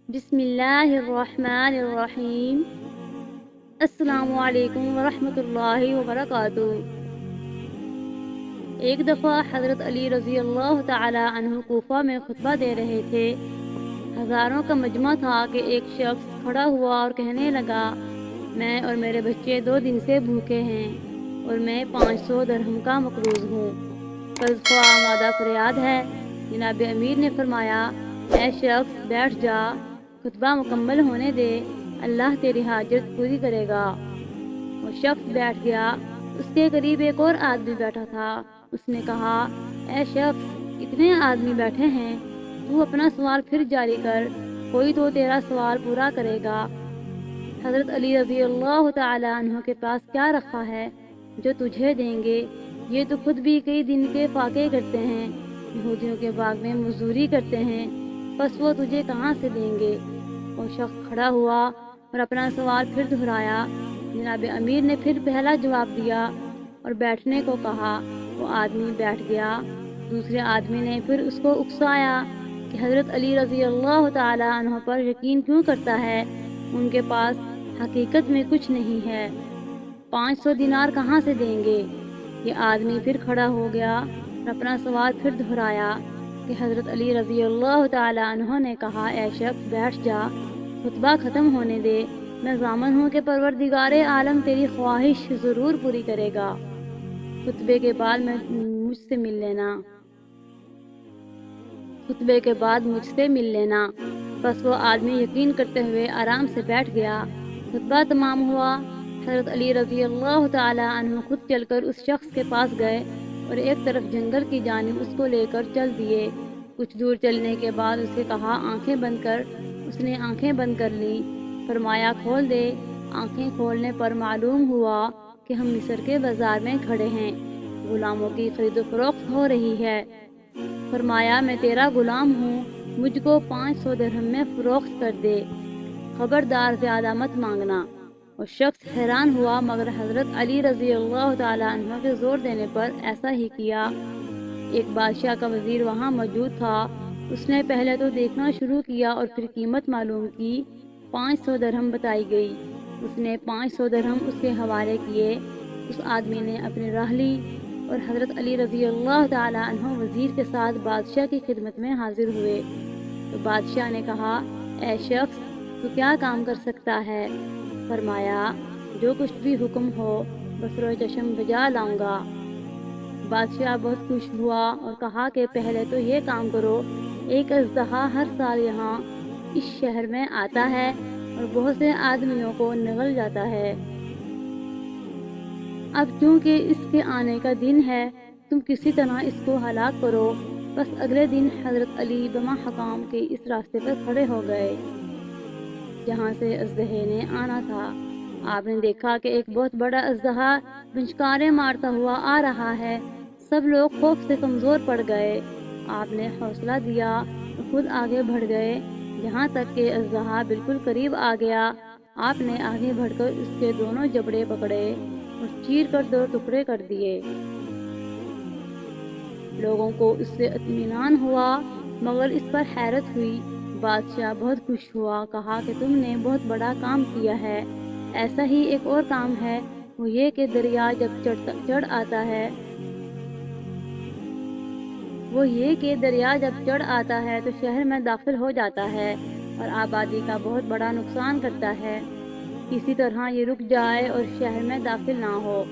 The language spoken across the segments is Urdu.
بسم اللہ الرحمن الرحیم۔ السلام علیکم ورحمۃ اللہ وبرکاتہ۔ ایک دفعہ حضرت علی رضی اللہ تعالی عنہ کوفہ میں خطبہ دے رہے تھے۔ ہزاروں کا مجمع تھا کہ ایک شخص کھڑا ہوا اور کہنے لگا، میں اور میرے بچے 2 دن سے بھوکے ہیں اور میں 500 درہم کا مقروض ہوں۔ قرض خواہ آمادہ فریاد ہے۔ جناب امیر نے فرمایا، اے شخص بیٹھ جا، خطبہ مکمل ہونے دے، اللہ تیری حاجت پوری کرے گا۔ وہ شخص بیٹھ گیا۔ اس کے قریب ایک اور آدمی بیٹھا تھا۔ اس نے کہا، اے شخص، اتنے آدمی بیٹھے ہیں، تو اپنا سوال پھر جاری کر، کوئی تو تیرا سوال پورا کرے گا۔ حضرت علی رضی اللہ تعالی عنہ کے پاس کیا رکھا ہے جو تجھے دیں گے؟ یہ تو خود بھی کئی دن کے فاقے کرتے ہیں، یہودیوں کے باغ میں مزدوری کرتے ہیں، بس وہ تجھے کہاں سے دیں گے؟ وہ شخص کھڑا ہوا اور اپنا سوال پھر دہرایا۔ جناب امیر نے پھر پہلا جواب دیا اور بیٹھنے کو کہا۔ وہ آدمی بیٹھ گیا۔ دوسرے آدمی نے پھر اس کو اکسایا کہ حضرت علی رضی اللہ تعالی عنہ پر یقین کیوں کرتا ہے؟ ان کے پاس حقیقت میں کچھ نہیں ہے، 500 دینار کہاں سے دیں گے؟ یہ آدمی پھر کھڑا ہو گیا اور اپنا سوال پھر دہرایا کہ حضرت علی رضی اللہ تعالی عنہ نے کہا، اے شخص بیٹھ جا، خطبہ ختم ہونے دے، میں ضامن ہوں کہ پروردگار عالم تیری خواہش ضرور پوری کرے گا۔ خطبے کے بعد مجھ سے مل لینا۔ بس وہ آدمی یقین کرتے ہوئے آرام سے بیٹھ گیا۔ خطبہ تمام ہوا۔ حضرت علی رضی اللہ تعالی عنہ خود چل کر اس شخص کے پاس گئے اور ایک طرف جنگل کی جانب اس کو لے کر چل دیے۔ کچھ دور چلنے کے بعد اسے کہا، آنکھیں بند کر۔ اس نے آنکھیں بند کر لیں۔ فرمایا، کھول دے۔ آنکھیں کھولنے پر معلوم ہوا کہ ہم مصر کے بازار میں کھڑے ہیں، غلاموں کی خرید و فروخت ہو رہی ہے۔ فرمایا، میں تیرا غلام ہوں، مجھ کو 500 درہم میں فروخت کر دے، خبردار زیادہ مت مانگنا۔ وہ شخص حیران ہوا، مگر حضرت علی رضی اللہ تعالی عنہ کے زور دینے پر ایسا ہی کیا۔ ایک بادشاہ کا وزیر وہاں موجود تھا۔ اس نے پہلے تو دیکھنا شروع کیا اور پھر قیمت معلوم کی۔ 500 درہم بتائی گئی۔ اس نے 500 درہم اس کے حوالے کیے۔ اس آدمی نے اپنی راہ لی اور حضرت علی رضی اللہ تعالی عنہ وزیر کے ساتھ بادشاہ کی خدمت میں حاضر ہوئے۔ تو بادشاہ نے کہا، اے شخص، تو کیا کام کر سکتا ہے؟ فرمایا، جو کچھ بھی حکم ہو، بصر چشم بجا لاؤں گا۔ بادشاہ بہت خوش ہوا اور کہا کہ پہلے تو یہ کام کرو، ایک اژدہا ہر سال یہاں اس شہر میں آتا ہے اور بہت سے آدمیوں کو نگل جاتا ہے۔ اب چونکہ اس کے آنے کا دن ہے، تم کسی طرح اس کو ہلاک کرو۔ بس اگلے دن حضرت علی بما حکام کے اس راستے پر کھڑے ہو گئے جہاں سے اژدہے نے آنا تھا۔ آپ نے دیکھا کہ ایک بہت بڑا اژدہا بنچکاریں مارتا ہوا آ رہا ہے۔ سب لوگ خوف سے کمزور پڑ گئے۔ آپ نے حوصلہ دیا اور خود آگے بڑھ گئے، یہاں تک کہ اژدہا بالکل قریب آ گیا۔ آپ نے آگے بڑھ کر اس کے دونوں جبڑے پکڑے اور چیر کر 2 ٹکڑے کر دیے۔ لوگوں کو اس سے اطمینان ہوا، مگر اس پر حیرت ہوئی۔ بادشاہ بہت خوش ہوا، کہا کہ تم نے بہت بڑا کام کیا ہے۔ ایسا ہی ایک اور کام ہے، وہ یہ کہ دریا جب چڑھ آتا ہے تو شہر میں داخل ہو جاتا ہے اور آبادی کا بہت بڑا نقصان کرتا ہے۔ کسی طرح یہ رک جائے اور شہر میں داخل نہ ہو۔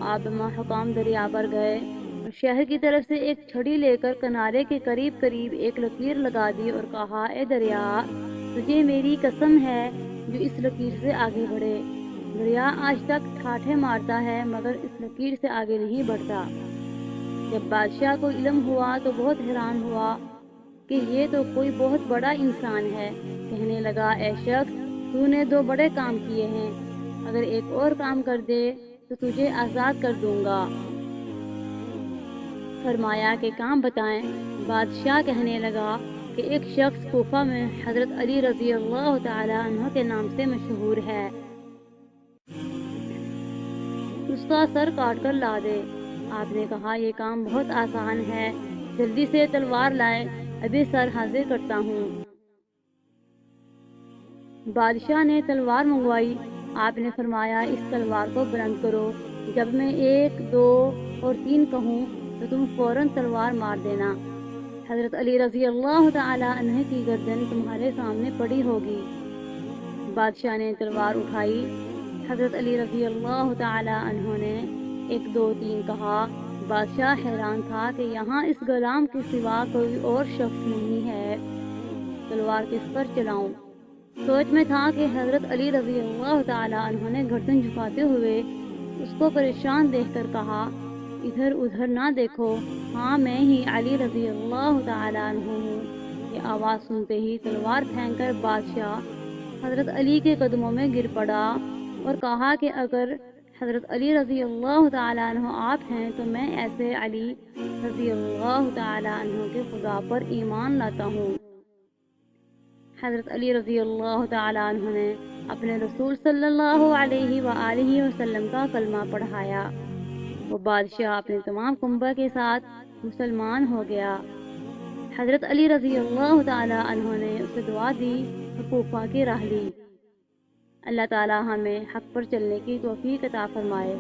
آپ بما حکام دریا پر گئے اور شہر کی طرف سے ایک چھڑی لے کر کنارے کے قریب ایک لکیر لگا دی اور کہا، اے دریا، تجھے میری قسم ہے جو اس لکیر سے آگے بڑھے۔ دریا آج تک ٹھاٹھے مارتا ہے مگر اس لکیر سے آگے نہیں بڑھتا۔ جب بادشاہ کو علم ہوا تو بہت حیران ہوا کہ یہ تو کوئی بہت بڑا انسان ہے۔ کہنے لگا، اے شخص، تو نے 2 بڑے کام کیے ہیں، اگر ایک اور کام کر دے تو تجھے آزاد کر دوں گا۔ فرمایا کہ کام بتائیں۔ بادشاہ کہنے لگا کہ ایک شخص کوفہ میں حضرت علی رضی اللہ تعالی عنہ کے نام سے مشہور ہے، اس کا سر کاٹ کر لا دے۔ آپ نے کہا، یہ کام بہت آسان ہے، جلدی سے تلوار لائے، ابھی سر حاضر کرتا ہوں۔ بادشاہ نے تلوار منگوائی۔ آپ نے فرمایا اس تلوار کو بلند کرو، جب میں 1 2 اور 3 کہوں تو تم فوراً تلوار مار دینا، حضرت علی رضی اللہ تعالی عنہ کی گردن تمہارے سامنے پڑی ہوگی۔ بادشاہ نے تلوار اٹھائی۔ حضرت علی رضی اللہ تعالی عنہ نے 1 2 3 کہا۔ بادشاہ حیران تھا کہ یہاں اس غلام کے سوا کوئی اور شخص نہیں ہے، تلوار کس پر چلاؤں؟ سوچ میں تھا کہ حضرت علی رضی اللہ تعالی عنہ نے گردن جھکاتے ہوئے اس کو پریشان دیکھ کر کہا، ادھر ادھر نہ دیکھو، ہاں میں ہی علی رضی اللہ تعالی عنہ ہوں۔ یہ آواز سنتے ہی تلوار پھینک کر بادشاہ حضرت علی کے قدموں میں گر پڑا اور کہا کہ اگر حضرت علی رضی اللہ تعالی عنہ آپ ہیں تو میں ایسے علی رضی اللہ تعالی عنہ کے خدا پر ایمان لاتا ہوں۔ حضرت علی رضی اللہ تعالی عنہ نے اپنے رسول صلی اللہ علیہ وآلہ وسلم کا کلمہ پڑھایا۔ وہ بادشاہ اپنے تمام کنبہ کے ساتھ مسلمان ہو گیا۔ حضرت علی رضی اللہ تعالی عنہ نے اسے دعا دی اور کوفہ کی راہ لی۔ اللہ تعالی ہمیں حق پر چلنے کی توفیق عطا فرمائے۔